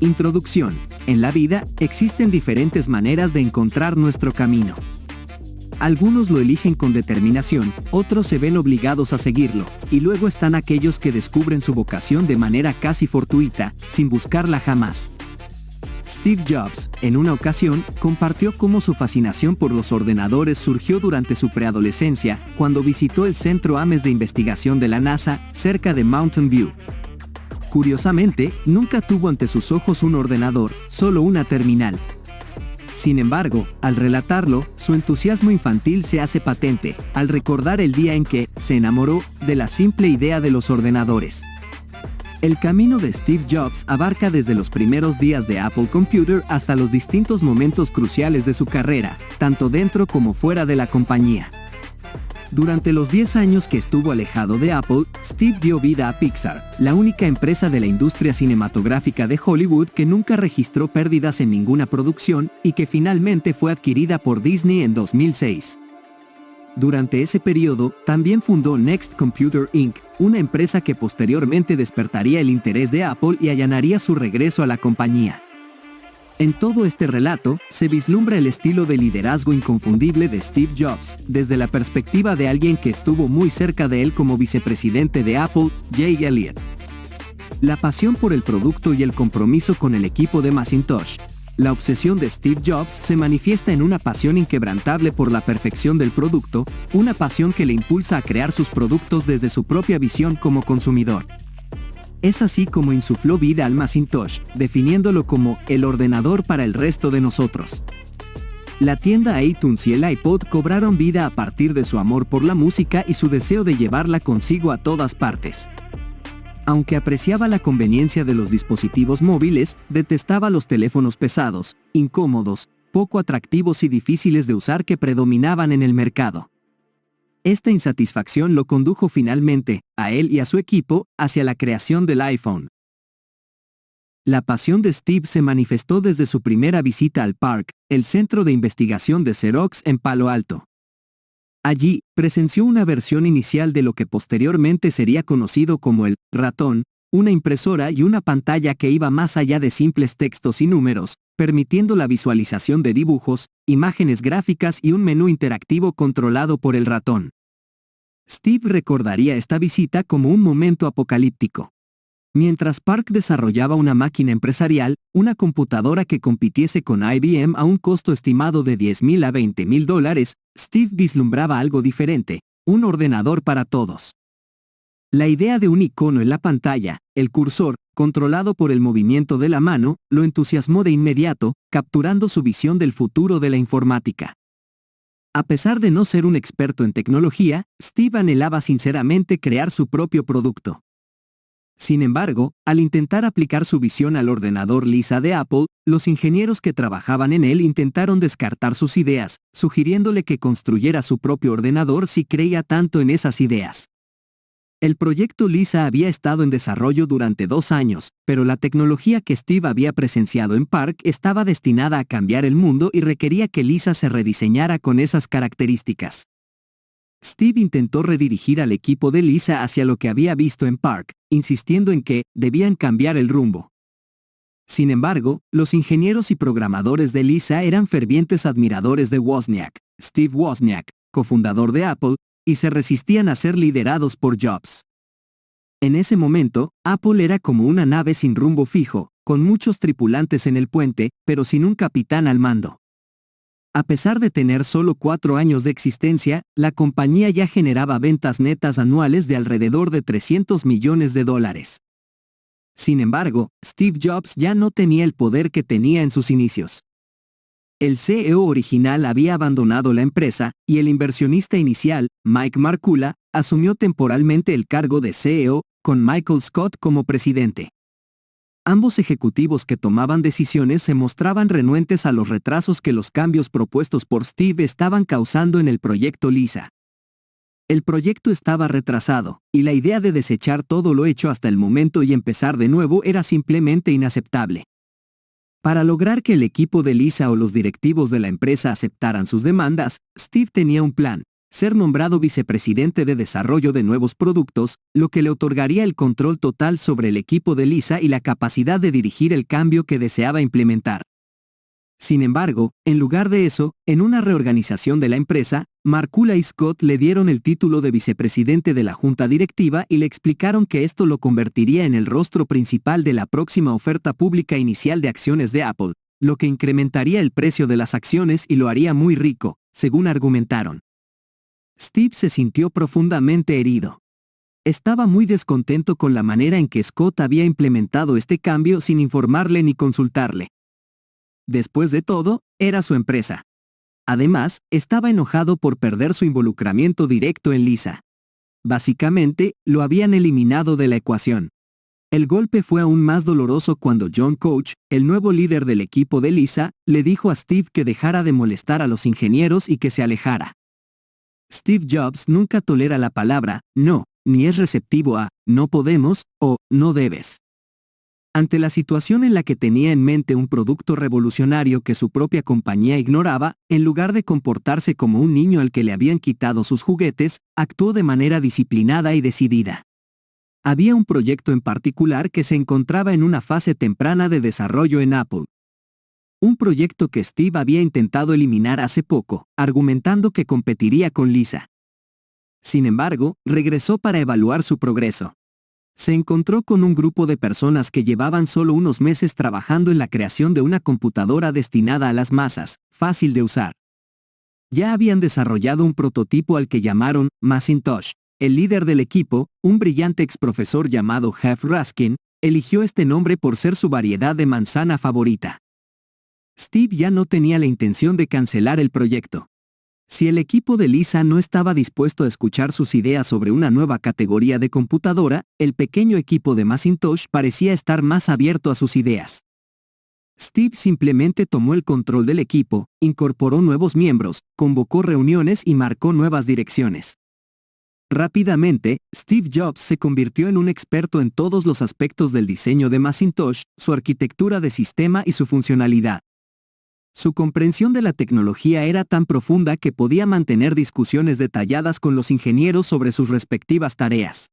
Introducción. En la vida, existen diferentes maneras de encontrar nuestro camino. Algunos lo eligen con determinación, otros se ven obligados a seguirlo, y luego están aquellos que descubren su vocación de manera casi fortuita, sin buscarla jamás. Steve Jobs, en una ocasión, compartió cómo su fascinación por los ordenadores surgió durante su preadolescencia, cuando visitó el Centro Ames de Investigación de la NASA, cerca de Mountain View. Curiosamente, nunca tuvo ante sus ojos un ordenador, solo una terminal. Sin embargo, al relatarlo, su entusiasmo infantil se hace patente, al recordar el día en que se enamoró de la simple idea de los ordenadores. El camino de Steve Jobs abarca desde los primeros días de Apple Computer hasta los distintos momentos cruciales de su carrera, tanto dentro como fuera de la compañía. Durante los 10 años que estuvo alejado de Apple, Steve dio vida a Pixar, la única empresa de la industria cinematográfica de Hollywood que nunca registró pérdidas en ninguna producción y que finalmente fue adquirida por Disney en 2006. Durante ese periodo, también fundó Next Computer Inc., una empresa que posteriormente despertaría el interés de Apple y allanaría su regreso a la compañía. En todo este relato, se vislumbra el estilo de liderazgo inconfundible de Steve Jobs, desde la perspectiva de alguien que estuvo muy cerca de él como vicepresidente de Apple, Jay Elliott. La pasión por el producto y el compromiso con el equipo de Macintosh. La obsesión de Steve Jobs se manifiesta en una pasión inquebrantable por la perfección del producto, una pasión que le impulsa a crear sus productos desde su propia visión como consumidor. Es así como insufló vida al Macintosh, definiéndolo como el ordenador para el resto de nosotros. La tienda iTunes y el iPod cobraron vida a partir de su amor por la música y su deseo de llevarla consigo a todas partes. Aunque apreciaba la conveniencia de los dispositivos móviles, detestaba los teléfonos pesados, incómodos, poco atractivos y difíciles de usar que predominaban en el mercado. Esta insatisfacción lo condujo finalmente, a él y a su equipo, hacia la creación del iPhone. La pasión de Steve se manifestó desde su primera visita al PARC, el centro de investigación de Xerox en Palo Alto. Allí, presenció una versión inicial de lo que posteriormente sería conocido como el ratón, una impresora y una pantalla que iba más allá de simples textos y números, permitiendo la visualización de dibujos, imágenes gráficas y un menú interactivo controlado por el ratón. Steve recordaría esta visita como un momento apocalíptico. Mientras PARC desarrollaba una máquina empresarial, una computadora que compitiese con IBM a un costo estimado de $10,000 a $20,000, Steve vislumbraba algo diferente, un ordenador para todos. La idea de un icono en la pantalla, el cursor, controlado por el movimiento de la mano, lo entusiasmó de inmediato, capturando su visión del futuro de la informática. A pesar de no ser un experto en tecnología, Steve anhelaba sinceramente crear su propio producto. Sin embargo, al intentar aplicar su visión al ordenador Lisa de Apple, los ingenieros que trabajaban en él intentaron descartar sus ideas, sugiriéndole que construyera su propio ordenador si creía tanto en esas ideas. El proyecto Lisa había estado en desarrollo durante 2 años, pero la tecnología que Steve había presenciado en PARC estaba destinada a cambiar el mundo y requería que Lisa se rediseñara con esas características. Steve intentó redirigir al equipo de Lisa hacia lo que había visto en PARC, insistiendo en que debían cambiar el rumbo. Sin embargo, los ingenieros y programadores de Lisa eran fervientes admiradores de Wozniak, Steve Wozniak, cofundador de Apple, y se resistían a ser liderados por Jobs. En ese momento, Apple era como una nave sin rumbo fijo, con muchos tripulantes en el puente, pero sin un capitán al mando. A pesar de tener solo 4 años de existencia, la compañía ya generaba ventas netas anuales de alrededor de $300 millones. Sin embargo, Steve Jobs ya no tenía el poder que tenía en sus inicios. El CEO original había abandonado la empresa, y el inversionista inicial, Mike Markula, asumió temporalmente el cargo de CEO, con Michael Scott como presidente. Ambos ejecutivos que tomaban decisiones se mostraban renuentes a los retrasos que los cambios propuestos por Steve estaban causando en el proyecto Lisa. El proyecto estaba retrasado, y la idea de desechar todo lo hecho hasta el momento y empezar de nuevo era simplemente inaceptable. Para lograr que el equipo de Lisa o los directivos de la empresa aceptaran sus demandas, Steve tenía un plan. ser nombrado vicepresidente de desarrollo de nuevos productos, lo que le otorgaría el control total sobre el equipo de Lisa y la capacidad de dirigir el cambio que deseaba implementar. Sin embargo, en lugar de eso, en una reorganización de la empresa, Markula y Scott le dieron el título de vicepresidente de la junta directiva y le explicaron que esto lo convertiría en el rostro principal de la próxima oferta pública inicial de acciones de Apple, lo que incrementaría el precio de las acciones y lo haría muy rico, según argumentaron. Steve se sintió profundamente herido. Estaba muy descontento con la manera en que Scott había implementado este cambio sin informarle ni consultarle. Después de todo, era su empresa. Además, estaba enojado por perder su involucramiento directo en Lisa. Básicamente, lo habían eliminado de la ecuación. El golpe fue aún más doloroso cuando John Koch, el nuevo líder del equipo de Lisa, le dijo a Steve que dejara de molestar a los ingenieros y que se alejara. Steve Jobs nunca tolera la palabra no, ni es receptivo a no podemos o no debes. Ante la situación en la que tenía en mente un producto revolucionario que su propia compañía ignoraba, en lugar de comportarse como un niño al que le habían quitado sus juguetes, actuó de manera disciplinada y decidida. Había un proyecto en particular que se encontraba en una fase temprana de desarrollo en Apple. Un proyecto que Steve había intentado eliminar hace poco, argumentando que competiría con Lisa. Sin embargo, regresó para evaluar su progreso. Se encontró con un grupo de personas que llevaban solo unos meses trabajando en la creación de una computadora destinada a las masas, fácil de usar. Ya habían desarrollado un prototipo al que llamaron Macintosh. El líder del equipo, un brillante exprofesor llamado Jeff Raskin, eligió este nombre por ser su variedad de manzana favorita. Steve ya no tenía la intención de cancelar el proyecto. Si el equipo de Lisa no estaba dispuesto a escuchar sus ideas sobre una nueva categoría de computadora, el pequeño equipo de Macintosh parecía estar más abierto a sus ideas. Steve simplemente tomó el control del equipo, incorporó nuevos miembros, convocó reuniones y marcó nuevas direcciones. Rápidamente, Steve Jobs se convirtió en un experto en todos los aspectos del diseño de Macintosh, su arquitectura de sistema y su funcionalidad. Su comprensión de la tecnología era tan profunda que podía mantener discusiones detalladas con los ingenieros sobre sus respectivas tareas.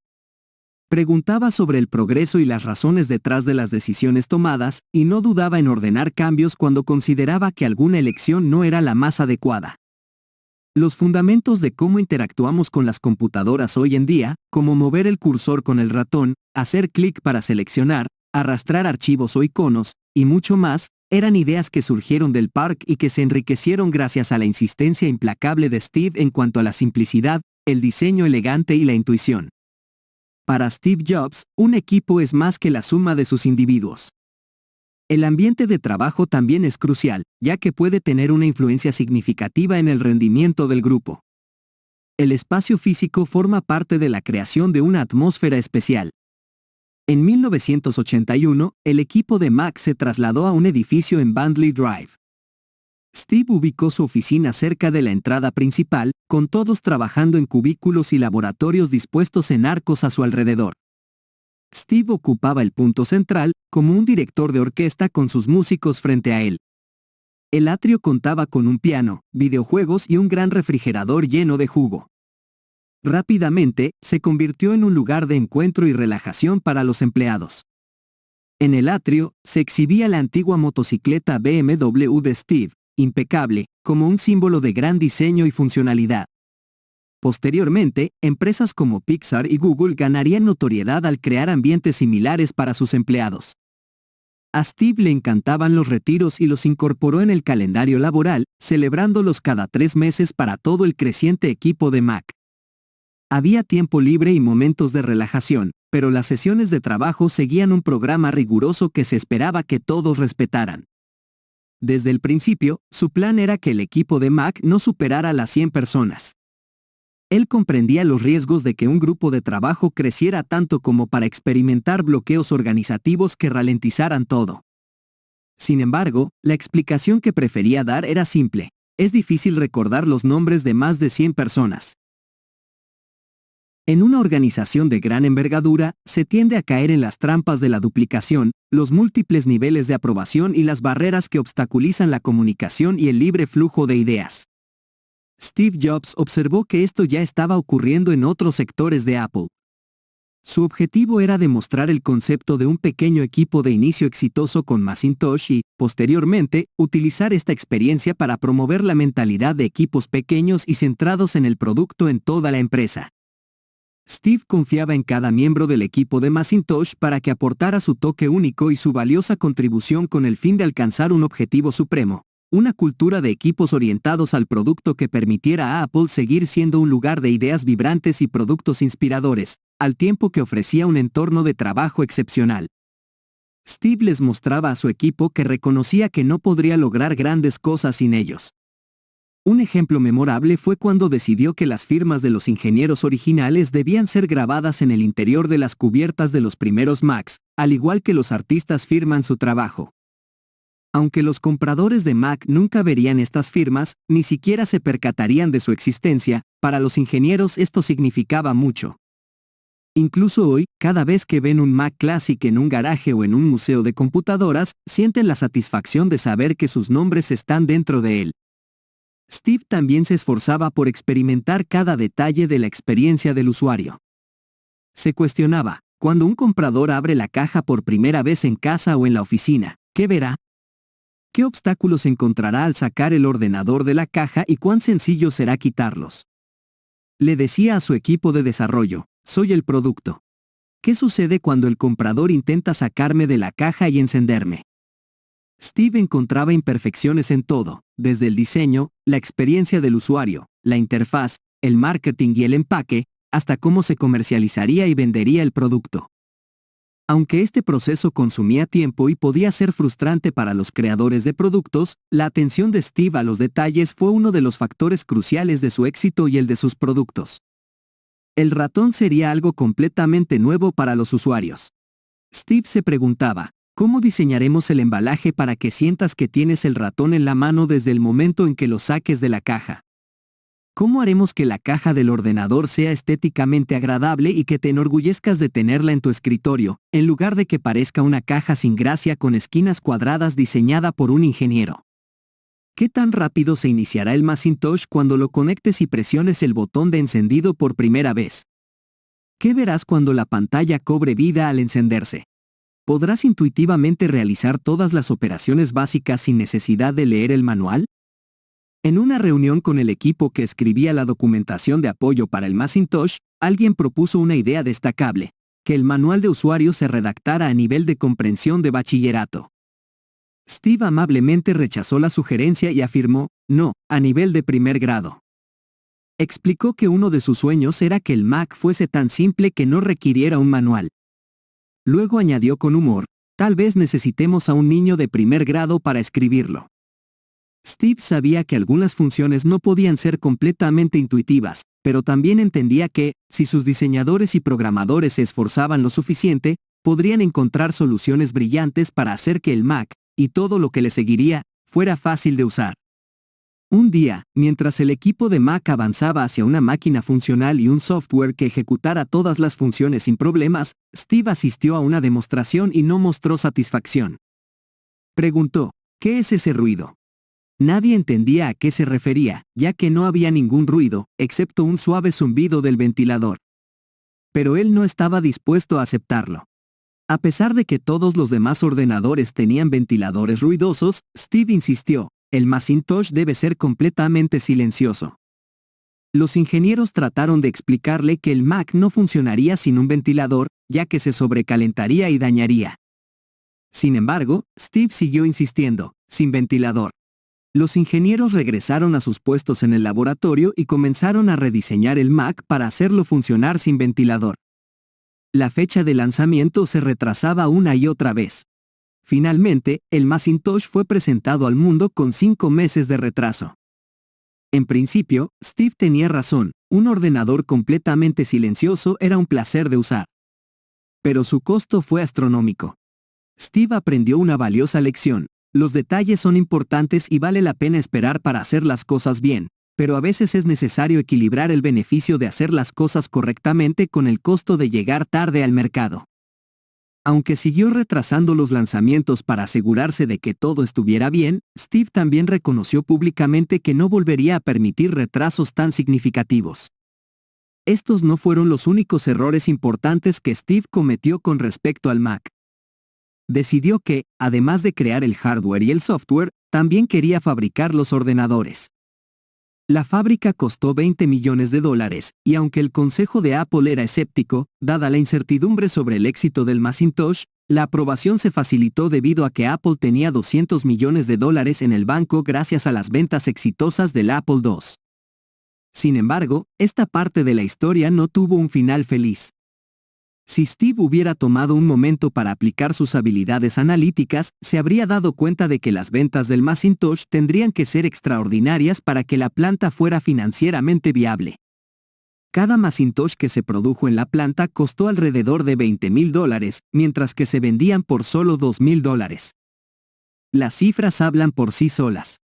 Preguntaba sobre el progreso y las razones detrás de las decisiones tomadas, y no dudaba en ordenar cambios cuando consideraba que alguna elección no era la más adecuada. Los fundamentos de cómo interactuamos con las computadoras hoy en día, como mover el cursor con el ratón, hacer clic para seleccionar, arrastrar archivos o iconos, y mucho más, eran ideas que surgieron del PARC y que se enriquecieron gracias a la insistencia implacable de Steve en cuanto a la simplicidad, el diseño elegante y la intuición. Para Steve Jobs, un equipo es más que la suma de sus individuos. El ambiente de trabajo también es crucial, ya que puede tener una influencia significativa en el rendimiento del grupo. El espacio físico forma parte de la creación de una atmósfera especial. En 1981, el equipo de Mac se trasladó a un edificio en Bandley Drive. Steve ubicó su oficina cerca de la entrada principal, con todos trabajando en cubículos y laboratorios dispuestos en arcos a su alrededor. Steve ocupaba el punto central, como un director de orquesta con sus músicos frente a él. El atrio contaba con un piano, videojuegos y un gran refrigerador lleno de jugo. Rápidamente, se convirtió en un lugar de encuentro y relajación para los empleados. En el atrio, se exhibía la antigua motocicleta BMW de Steve, impecable, como un símbolo de gran diseño y funcionalidad. Posteriormente, empresas como Pixar y Google ganarían notoriedad al crear ambientes similares para sus empleados. A Steve le encantaban los retiros y los incorporó en el calendario laboral, celebrándolos cada 3 meses para todo el creciente equipo de Mac. Había tiempo libre y momentos de relajación, pero las sesiones de trabajo seguían un programa riguroso que se esperaba que todos respetaran. Desde el principio, su plan era que el equipo de Mac no superara las 100 personas. Él comprendía los riesgos de que un grupo de trabajo creciera tanto como para experimentar bloqueos organizativos que ralentizaran todo. Sin embargo, la explicación que prefería dar era simple: es difícil recordar los nombres de más de 100 personas. En una organización de gran envergadura, se tiende a caer en las trampas de la duplicación, los múltiples niveles de aprobación y las barreras que obstaculizan la comunicación y el libre flujo de ideas. Steve Jobs observó que esto ya estaba ocurriendo en otros sectores de Apple. Su objetivo era demostrar el concepto de un pequeño equipo de inicio exitoso con Macintosh y, posteriormente, utilizar esta experiencia para promover la mentalidad de equipos pequeños y centrados en el producto en toda la empresa. Steve confiaba en cada miembro del equipo de Macintosh para que aportara su toque único y su valiosa contribución con el fin de alcanzar un objetivo supremo, una cultura de equipos orientados al producto que permitiera a Apple seguir siendo un lugar de ideas vibrantes y productos inspiradores, al tiempo que ofrecía un entorno de trabajo excepcional. Steve les mostraba a su equipo que reconocía que no podría lograr grandes cosas sin ellos. Un ejemplo memorable fue cuando decidió que las firmas de los ingenieros originales debían ser grabadas en el interior de las cubiertas de los primeros Macs, al igual que los artistas firman su trabajo. Aunque los compradores de Mac nunca verían estas firmas, ni siquiera se percatarían de su existencia, para los ingenieros esto significaba mucho. Incluso hoy, cada vez que ven un Mac Classic en un garaje o en un museo de computadoras, sienten la satisfacción de saber que sus nombres están dentro de él. Steve también se esforzaba por experimentar cada detalle de la experiencia del usuario. Se cuestionaba, cuando un comprador abre la caja por primera vez en casa o en la oficina, ¿qué verá? ¿Qué obstáculos encontrará al sacar el ordenador de la caja y cuán sencillo será quitarlos? Le decía a su equipo de desarrollo, soy el producto. ¿Qué sucede cuando el comprador intenta sacarme de la caja y encenderme? Steve encontraba imperfecciones en todo, desde el diseño, la experiencia del usuario, la interfaz, el marketing y el empaque, hasta cómo se comercializaría y vendería el producto. Aunque este proceso consumía tiempo y podía ser frustrante para los creadores de productos, la atención de Steve a los detalles fue uno de los factores cruciales de su éxito y el de sus productos. El ratón sería algo completamente nuevo para los usuarios. Steve se preguntaba, ¿cómo diseñaremos el embalaje para que sientas que tienes el ratón en la mano desde el momento en que lo saques de la caja? ¿Cómo haremos que la caja del ordenador sea estéticamente agradable y que te enorgullezcas de tenerla en tu escritorio, en lugar de que parezca una caja sin gracia con esquinas cuadradas diseñada por un ingeniero? ¿Qué tan rápido se iniciará el Macintosh cuando lo conectes y presiones el botón de encendido por primera vez? ¿Qué verás cuando la pantalla cobre vida al encenderse? ¿Podrás intuitivamente realizar todas las operaciones básicas sin necesidad de leer el manual? En una reunión con el equipo que escribía la documentación de apoyo para el Macintosh, alguien propuso una idea destacable, que el manual de usuario se redactara a nivel de comprensión de bachillerato. Steve amablemente rechazó la sugerencia y afirmó, no, a nivel de primer grado. Explicó que uno de sus sueños era que el Mac fuese tan simple que no requiriera un manual. Luego añadió con humor, tal vez necesitemos a un niño de primer grado para escribirlo. Steve sabía que algunas funciones no podían ser completamente intuitivas, pero también entendía que, si sus diseñadores y programadores se esforzaban lo suficiente, podrían encontrar soluciones brillantes para hacer que el Mac, y todo lo que le seguiría, fuera fácil de usar. Un día, mientras el equipo de Mac avanzaba hacia una máquina funcional y un software que ejecutara todas las funciones sin problemas, Steve asistió a una demostración y no mostró satisfacción. Preguntó, ¿qué es ese ruido? Nadie entendía a qué se refería, ya que no había ningún ruido, excepto un suave zumbido del ventilador. Pero él no estaba dispuesto a aceptarlo. A pesar de que todos los demás ordenadores tenían ventiladores ruidosos, Steve insistió, el Macintosh debe ser completamente silencioso. Los ingenieros trataron de explicarle que el Mac no funcionaría sin un ventilador, ya que se sobrecalentaría y dañaría. Sin embargo, Steve siguió insistiendo, sin ventilador. Los ingenieros regresaron a sus puestos en el laboratorio y comenzaron a rediseñar el Mac para hacerlo funcionar sin ventilador. La fecha de lanzamiento se retrasaba una y otra vez. Finalmente, el Macintosh fue presentado al mundo con 5 meses de retraso. En principio, Steve tenía razón, un ordenador completamente silencioso era un placer de usar. Pero su costo fue astronómico. Steve aprendió una valiosa lección. Los detalles son importantes y vale la pena esperar para hacer las cosas bien, pero a veces es necesario equilibrar el beneficio de hacer las cosas correctamente con el costo de llegar tarde al mercado. Aunque siguió retrasando los lanzamientos para asegurarse de que todo estuviera bien, Steve también reconoció públicamente que no volvería a permitir retrasos tan significativos. Estos no fueron los únicos errores importantes que Steve cometió con respecto al Mac. Decidió que, además de crear el hardware y el software, también quería fabricar los ordenadores. La fábrica costó $20 millones, y aunque el consejo de Apple era escéptico, dada la incertidumbre sobre el éxito del Macintosh, la aprobación se facilitó debido a que Apple tenía $200 millones en el banco gracias a las ventas exitosas del Apple II. Sin embargo, esta parte de la historia no tuvo un final feliz. Si Steve hubiera tomado un momento para aplicar sus habilidades analíticas, se habría dado cuenta de que las ventas del Macintosh tendrían que ser extraordinarias para que la planta fuera financieramente viable. Cada Macintosh que se produjo en la planta costó alrededor de $20,000, mientras que se vendían por solo $2,000. Las cifras hablan por sí solas.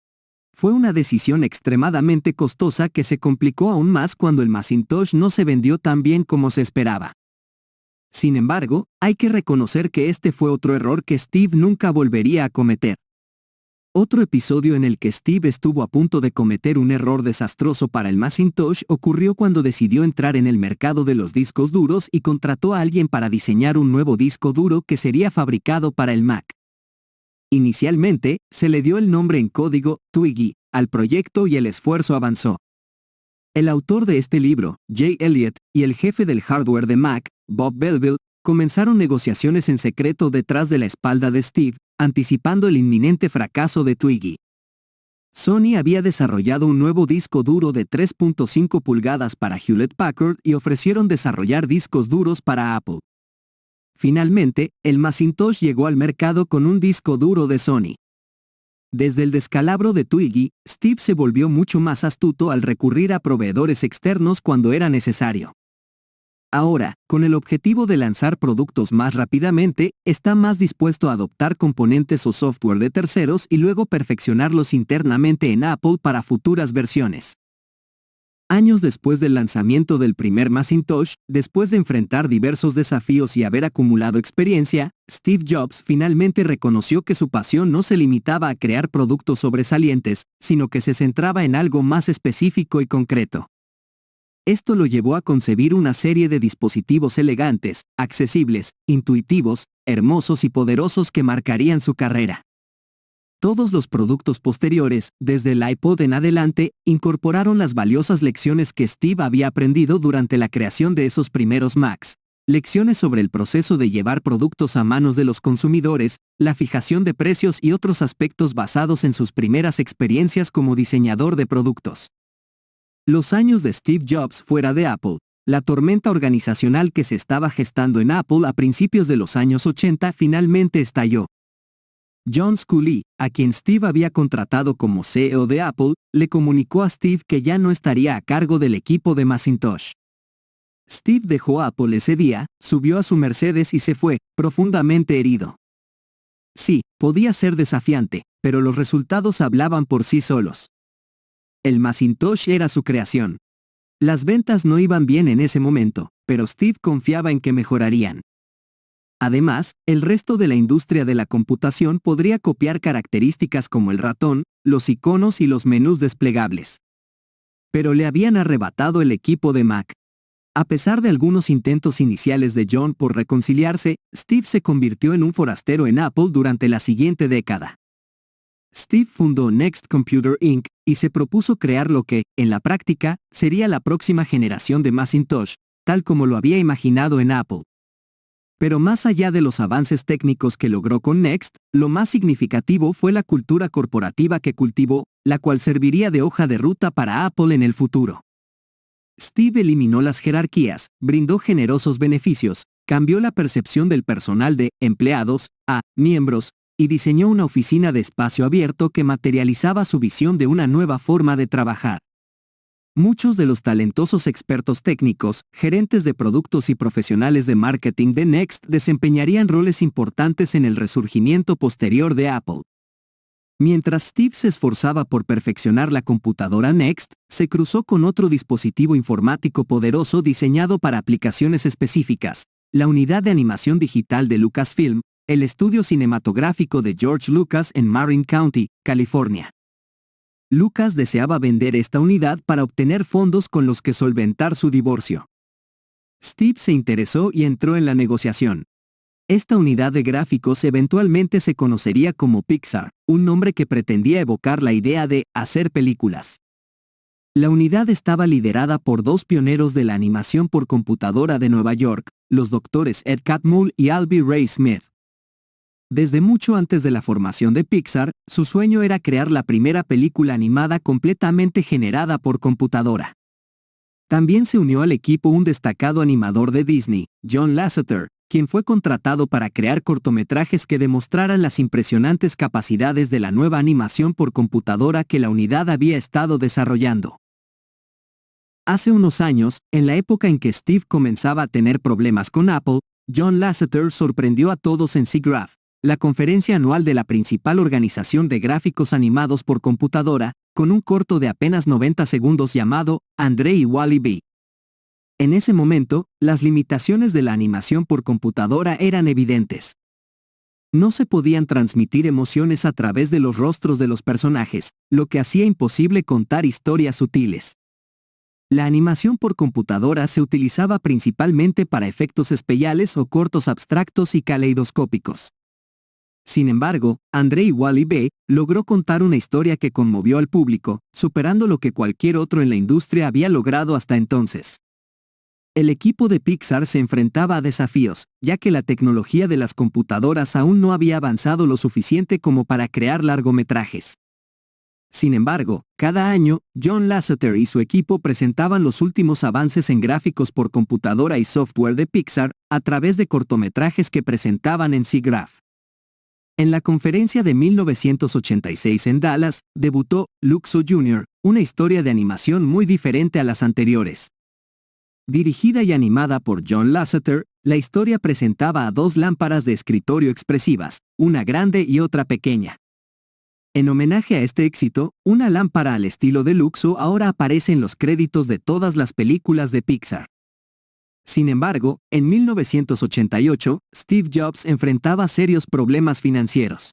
Fue una decisión extremadamente costosa que se complicó aún más cuando el Macintosh no se vendió tan bien como se esperaba. Sin embargo, hay que reconocer que este fue otro error que Steve nunca volvería a cometer. Otro episodio en el que Steve estuvo a punto de cometer un error desastroso para el Macintosh ocurrió cuando decidió entrar en el mercado de los discos duros y contrató a alguien para diseñar un nuevo disco duro que sería fabricado para el Mac. Inicialmente, se le dio el nombre en código, Twiggy, al proyecto y el esfuerzo avanzó. El autor de este libro, Jay Elliott, y el jefe del hardware de Mac, Bob Belville, comenzaron negociaciones en secreto detrás de la espalda de Steve, anticipando el inminente fracaso de Twiggy. Sony había desarrollado un nuevo disco duro de 3.5 pulgadas para Hewlett Packard y ofrecieron desarrollar discos duros para Apple. Finalmente, el Macintosh llegó al mercado con un disco duro de Sony. Desde el descalabro de Twiggy, Steve se volvió mucho más astuto al recurrir a proveedores externos cuando era necesario. Ahora, con el objetivo de lanzar productos más rápidamente, está más dispuesto a adoptar componentes o software de terceros y luego perfeccionarlos internamente en Apple para futuras versiones. Años después del lanzamiento del primer Macintosh, después de enfrentar diversos desafíos y haber acumulado experiencia, Steve Jobs finalmente reconoció que su pasión no se limitaba a crear productos sobresalientes, sino que se centraba en algo más específico y concreto. Esto lo llevó a concebir una serie de dispositivos elegantes, accesibles, intuitivos, hermosos y poderosos que marcarían su carrera. Todos los productos posteriores, desde el iPod en adelante, incorporaron las valiosas lecciones que Steve había aprendido durante la creación de esos primeros Macs. Lecciones sobre el proceso de llevar productos a manos de los consumidores, la fijación de precios y otros aspectos basados en sus primeras experiencias como diseñador de productos. Los años de Steve Jobs fuera de Apple, la tormenta organizacional que se estaba gestando en Apple a principios de los años 80 finalmente estalló. John Sculley, a quien Steve había contratado como CEO de Apple, le comunicó a Steve que ya no estaría a cargo del equipo de Macintosh. Steve dejó Apple ese día, subió a su Mercedes y se fue, profundamente herido. Sí, podía ser desafiante, pero los resultados hablaban por sí solos. El Macintosh era su creación. Las ventas no iban bien en ese momento, pero Steve confiaba en que mejorarían. Además, el resto de la industria de la computación podría copiar características como el ratón, los iconos y los menús desplegables. Pero le habían arrebatado el equipo de Mac. A pesar de algunos intentos iniciales de John por reconciliarse, Steve se convirtió en un forastero en Apple durante la siguiente década. Steve fundó Next Computer Inc. y se propuso crear lo que, en la práctica, sería la próxima generación de Macintosh, tal como lo había imaginado en Apple. Pero más allá de los avances técnicos que logró con Next, lo más significativo fue la cultura corporativa que cultivó, la cual serviría de hoja de ruta para Apple en el futuro. Steve eliminó las jerarquías, brindó generosos beneficios, cambió la percepción del personal de empleados a miembros, y diseñó una oficina de espacio abierto que materializaba su visión de una nueva forma de trabajar. Muchos de los talentosos expertos técnicos, gerentes de productos y profesionales de marketing de Next desempeñarían roles importantes en el resurgimiento posterior de Apple. Mientras Steve se esforzaba por perfeccionar la computadora Next, se cruzó con otro dispositivo informático poderoso diseñado para aplicaciones específicas, la unidad de animación digital de Lucasfilm, el estudio cinematográfico de George Lucas en Marin County, California. Lucas deseaba vender esta unidad para obtener fondos con los que solventar su divorcio. Steve se interesó y entró en la negociación. Esta unidad de gráficos eventualmente se conocería como Pixar, un nombre que pretendía evocar la idea de hacer películas. La unidad estaba liderada por dos pioneros de la animación por computadora de Nueva York, los doctores Ed Catmull y Albie Ray Smith. Desde mucho antes de la formación de Pixar, su sueño era crear la primera película animada completamente generada por computadora. También se unió al equipo un destacado animador de Disney, John Lasseter, quien fue contratado para crear cortometrajes que demostraran las impresionantes capacidades de la nueva animación por computadora que la unidad había estado desarrollando. Hace unos años, en la época en que Steve comenzaba a tener problemas con Apple, John Lasseter sorprendió a todos en SIGGRAPH, la conferencia anual de la principal organización de gráficos animados por computadora, con un corto de apenas 90 segundos llamado André y Wally B. En ese momento, las limitaciones de la animación por computadora eran evidentes. No se podían transmitir emociones a través de los rostros de los personajes, lo que hacía imposible contar historias sutiles. La animación por computadora se utilizaba principalmente para efectos especiales o cortos abstractos y caleidoscópicos. Sin embargo, André y Wally B. logró contar una historia que conmovió al público, superando lo que cualquier otro en la industria había logrado hasta entonces. El equipo de Pixar se enfrentaba a desafíos, ya que la tecnología de las computadoras aún no había avanzado lo suficiente como para crear largometrajes. Sin embargo, cada año, John Lasseter y su equipo presentaban los últimos avances en gráficos por computadora y software de Pixar, a través de cortometrajes que presentaban en SIGGRAPH. En la conferencia de 1986 en Dallas, debutó Luxo Jr., una historia de animación muy diferente a las anteriores. Dirigida y animada por John Lasseter, la historia presentaba a dos lámparas de escritorio expresivas, una grande y otra pequeña. En homenaje a este éxito, una lámpara al estilo de Luxo ahora aparece en los créditos de todas las películas de Pixar. Sin embargo, en 1988, Steve Jobs enfrentaba serios problemas financieros.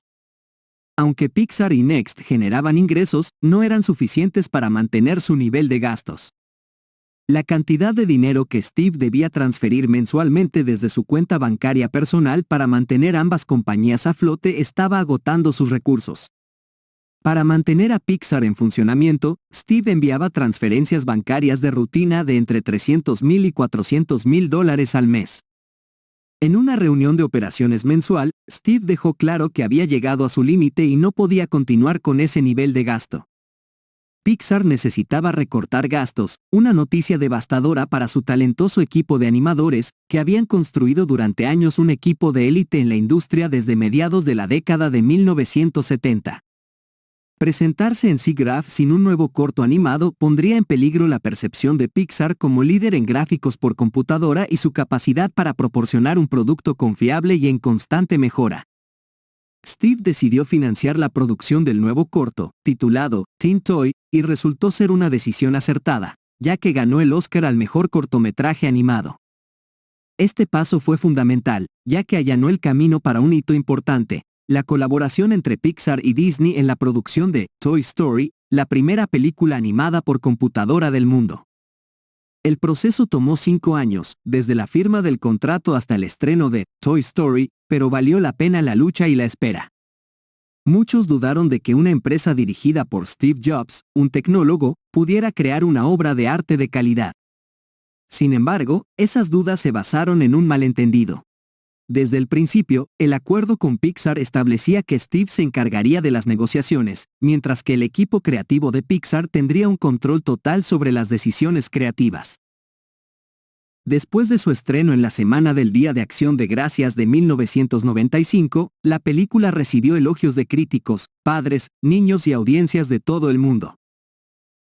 Aunque Pixar y Next generaban ingresos, no eran suficientes para mantener su nivel de gastos. La cantidad de dinero que Steve debía transferir mensualmente desde su cuenta bancaria personal para mantener ambas compañías a flote estaba agotando sus recursos. Para mantener a Pixar en funcionamiento, Steve enviaba transferencias bancarias de rutina de entre $300,000 y $400,000 al mes. En una reunión de operaciones mensual, Steve dejó claro que había llegado a su límite y no podía continuar con ese nivel de gasto. Pixar necesitaba recortar gastos, una noticia devastadora para su talentoso equipo de animadores, que habían construido durante años un equipo de élite en la industria desde mediados de la década de 1970. Presentarse en SIGGRAPH sin un nuevo corto animado pondría en peligro la percepción de Pixar como líder en gráficos por computadora y su capacidad para proporcionar un producto confiable y en constante mejora. Steve decidió financiar la producción del nuevo corto, titulado Teen Toy, y resultó ser una decisión acertada, ya que ganó el Oscar al mejor cortometraje animado. Este paso fue fundamental, ya que allanó el camino para un hito importante, la colaboración entre Pixar y Disney en la producción de Toy Story, la primera película animada por computadora del mundo. El proceso tomó 5 años, desde la firma del contrato hasta el estreno de Toy Story, pero valió la pena la lucha y la espera. Muchos dudaron de que una empresa dirigida por Steve Jobs, un tecnólogo, pudiera crear una obra de arte de calidad. Sin embargo, esas dudas se basaron en un malentendido. Desde el principio, el acuerdo con Pixar establecía que Steve se encargaría de las negociaciones, mientras que el equipo creativo de Pixar tendría un control total sobre las decisiones creativas. Después de su estreno en la Semana del Día de Acción de Gracias de 1995, la película recibió elogios de críticos, padres, niños y audiencias de todo el mundo.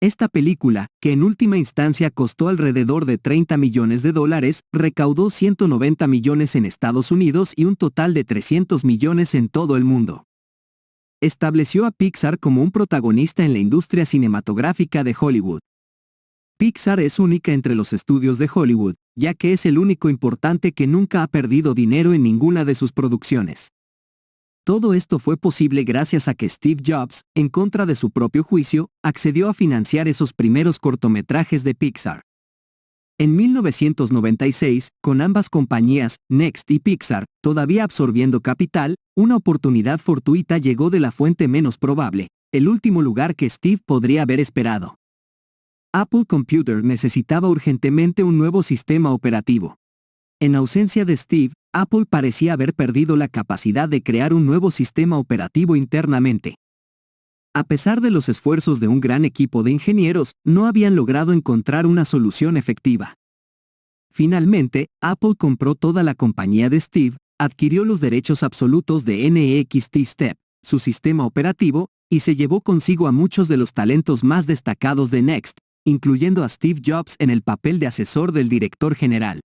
Esta película, que en última instancia costó alrededor de $30 millones, recaudó 190 millones en Estados Unidos y un total de 300 millones en todo el mundo. Estableció a Pixar como un protagonista en la industria cinematográfica de Hollywood. Pixar es única entre los estudios de Hollywood, ya que es el único importante que nunca ha perdido dinero en ninguna de sus producciones. Todo esto fue posible gracias a que Steve Jobs, en contra de su propio juicio, accedió a financiar esos primeros cortometrajes de Pixar. En 1996, con ambas compañías, Next y Pixar, todavía absorbiendo capital, una oportunidad fortuita llegó de la fuente menos probable, el último lugar que Steve podría haber esperado. Apple Computer necesitaba urgentemente un nuevo sistema operativo. En ausencia de Steve, Apple parecía haber perdido la capacidad de crear un nuevo sistema operativo internamente. A pesar de los esfuerzos de un gran equipo de ingenieros, no habían logrado encontrar una solución efectiva. Finalmente, Apple compró toda la compañía de Steve, adquirió los derechos absolutos de NeXT Step, su sistema operativo, y se llevó consigo a muchos de los talentos más destacados de Next, incluyendo a Steve Jobs en el papel de asesor del director general.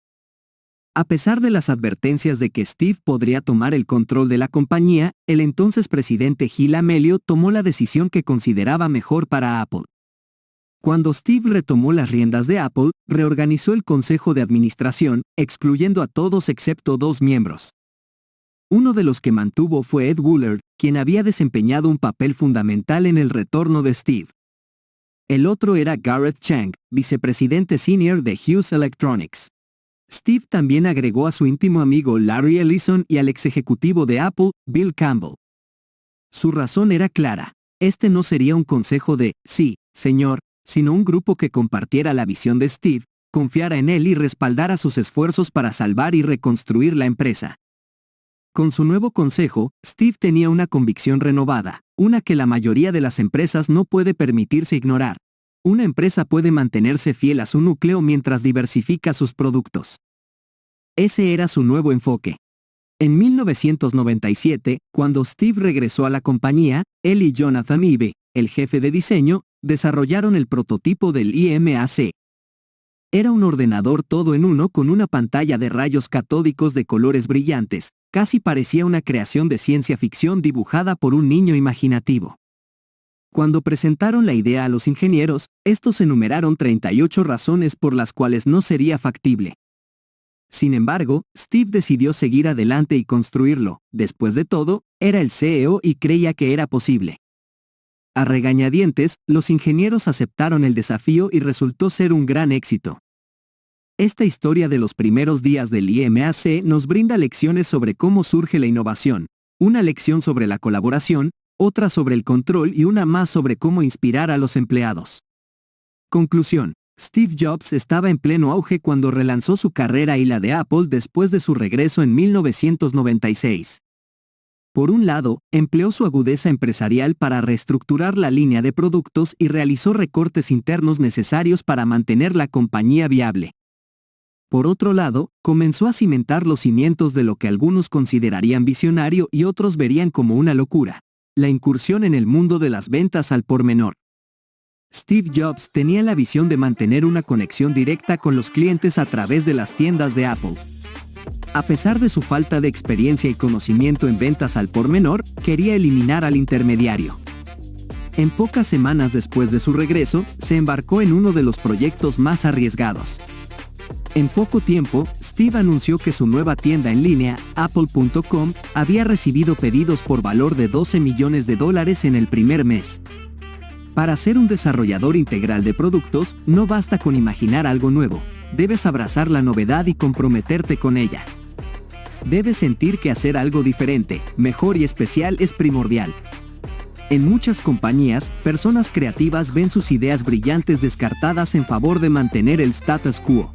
A pesar de las advertencias de que Steve podría tomar el control de la compañía, el entonces presidente Gil Amelio tomó la decisión que consideraba mejor para Apple. Cuando Steve retomó las riendas de Apple, reorganizó el consejo de administración, excluyendo a todos excepto 2 miembros. Uno de los que mantuvo fue Ed Woolard, quien había desempeñado un papel fundamental en el retorno de Steve. El otro era Gareth Chang, vicepresidente senior de Hughes Electronics. Steve también agregó a su íntimo amigo Larry Ellison y al ex ejecutivo de Apple, Bill Campbell. Su razón era clara. Este no sería un consejo de, sí, señor, sino un grupo que compartiera la visión de Steve, confiara en él y respaldara sus esfuerzos para salvar y reconstruir la empresa. Con su nuevo consejo, Steve tenía una convicción renovada, una que la mayoría de las empresas no puede permitirse ignorar. Una empresa puede mantenerse fiel a su núcleo mientras diversifica sus productos. Ese era su nuevo enfoque. En 1997, cuando Steve regresó a la compañía, él y Jonathan Ive, el jefe de diseño, desarrollaron el prototipo del iMac. Era un ordenador todo en uno con una pantalla de rayos catódicos de colores brillantes, casi parecía una creación de ciencia ficción dibujada por un niño imaginativo. Cuando presentaron la idea a los ingenieros, estos enumeraron 38 razones por las cuales no sería factible. Sin embargo, Steve decidió seguir adelante y construirlo. Después de todo, era el CEO y creía que era posible. A regañadientes, los ingenieros aceptaron el desafío y resultó ser un gran éxito. Esta historia de los primeros días del iMac nos brinda lecciones sobre cómo surge la innovación, una lección sobre la colaboración, otra sobre el control y una más sobre cómo inspirar a los empleados. Conclusión. Steve Jobs estaba en pleno auge cuando relanzó su carrera y la de Apple después de su regreso en 1996. Por un lado, empleó su agudeza empresarial para reestructurar la línea de productos y realizó recortes internos necesarios para mantener la compañía viable. Por otro lado, comenzó a cimentar los cimientos de lo que algunos considerarían visionario y otros verían como una locura: la incursión en el mundo de las ventas al por menor. Steve Jobs tenía la visión de mantener una conexión directa con los clientes a través de las tiendas de Apple. A pesar de su falta de experiencia y conocimiento en ventas al por menor, quería eliminar al intermediario. En pocas semanas después de su regreso, se embarcó en uno de los proyectos más arriesgados. En poco tiempo, Steve anunció que su nueva tienda en línea, Apple.com, había recibido pedidos por valor de $12 millones en el primer mes. Para ser un desarrollador integral de productos, no basta con imaginar algo nuevo, debes abrazar la novedad y comprometerte con ella. Debes sentir que hacer algo diferente, mejor y especial es primordial. En muchas compañías, personas creativas ven sus ideas brillantes descartadas en favor de mantener el status quo.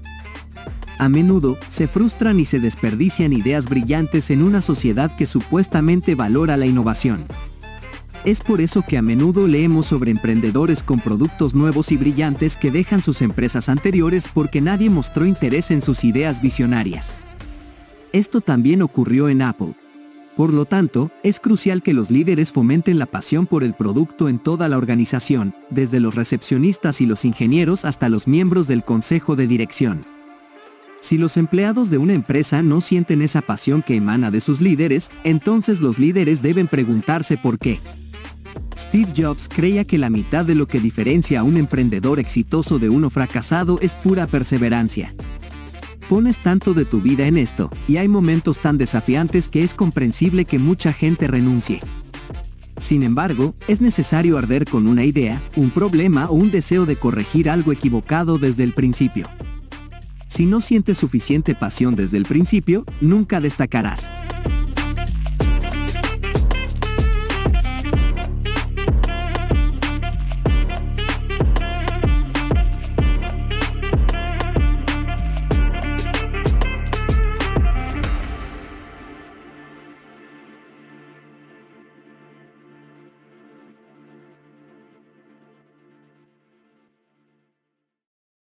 A menudo, se frustran y se desperdician ideas brillantes en una sociedad que supuestamente valora la innovación. Es por eso que a menudo leemos sobre emprendedores con productos nuevos y brillantes que dejan sus empresas anteriores porque nadie mostró interés en sus ideas visionarias. Esto también ocurrió en Apple. Por lo tanto, es crucial que los líderes fomenten la pasión por el producto en toda la organización, desde los recepcionistas y los ingenieros hasta los miembros del consejo de dirección. Si los empleados de una empresa no sienten esa pasión que emana de sus líderes, entonces los líderes deben preguntarse por qué. Steve Jobs creía que la mitad de lo que diferencia a un emprendedor exitoso de uno fracasado es pura perseverancia. Pones tanto de tu vida en esto, y hay momentos tan desafiantes que es comprensible que mucha gente renuncie. Sin embargo, es necesario arder con una idea, un problema o un deseo de corregir algo equivocado desde el principio. Si no sientes suficiente pasión desde el principio, nunca destacarás.